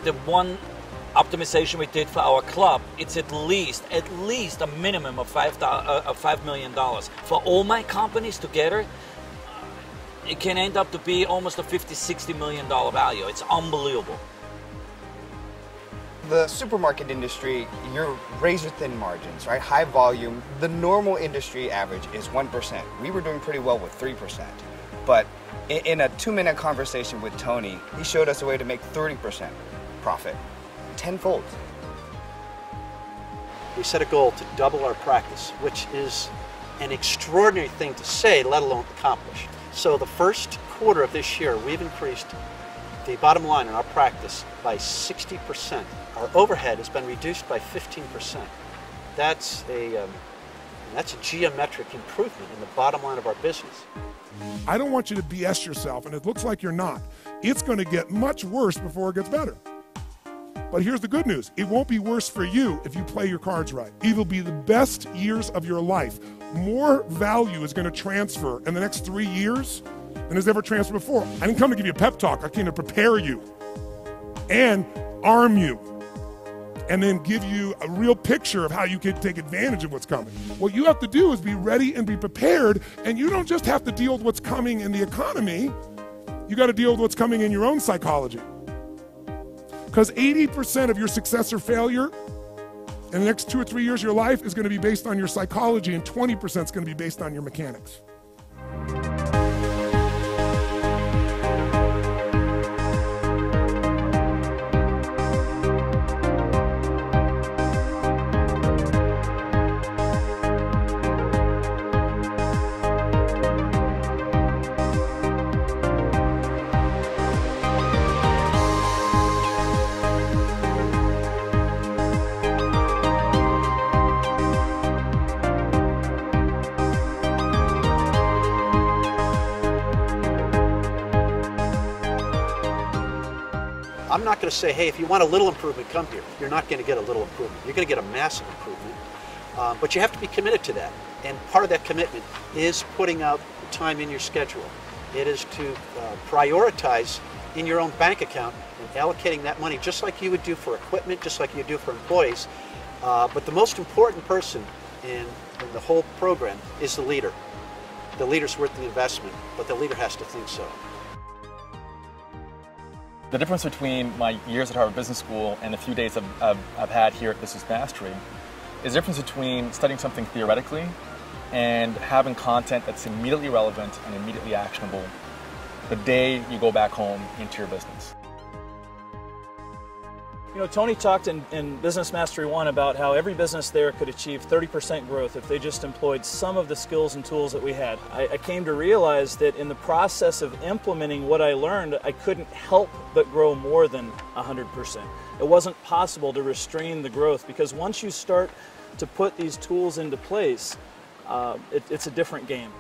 the one optimization we did for our club, it's at least a minimum of $5 million. For all my companies together, it can end up to be almost a $50–60 million value. It's unbelievable. The supermarket industry, you're razor thin margins, right? High volume. The normal industry average is 1%. We were doing pretty well with 3%. But in a 2-minute conversation with Tony, he showed us a way to make 30% profit, tenfold. We set a goal to double our practice, which is an extraordinary thing to say, let alone accomplish. So the first quarter of this year, we've increased the bottom line in our practice by 60%. Our overhead has been reduced by 15%. That's a geometric improvement in the bottom line of our business. I don't want you to BS yourself, and it looks like you're not. It's going to get much worse before it gets better. But here's the good news. It won't be worse for you if you play your cards right. It will be the best years of your life. More value is going to transfer in the next 3 years than has ever transferred before. I didn't come to give you a pep talk. I came to prepare you and arm you and then give you a real picture of how you can take advantage of what's coming. What you have to do is be ready and be prepared, and you don't just have to deal with what's coming in the economy. You got to deal with what's coming in your own psychology. Because 80% of your success or failure in the next 2 or 3 years of your life is going to be based on your psychology, and 20% is going to be based on your mechanics. I'm not going to say, hey, if you want a little improvement, come here. You're not going to get a little improvement. You're going to get a massive improvement. But you have to be committed to that. And part of that commitment is putting out time in your schedule. It is to prioritize in your own bank account and allocating that money just like you would do for equipment, just like you do for employees. But the most important person in the whole program is the leader. The leader's worth the investment, but the leader has to think so. The difference between my years at Harvard Business School and the few days I've had here at Business Mastery is the difference between studying something theoretically and having content that's immediately relevant and immediately actionable the day you go back home into your business. You know, Tony talked in Business Mastery 1 about how every business there could achieve 30% growth if they just employed some of the skills and tools that we had. I came to realize that in the process of implementing what I learned, I couldn't help but grow more than 100%. It wasn't possible to restrain the growth, because once you start to put these tools into place, it's a different game.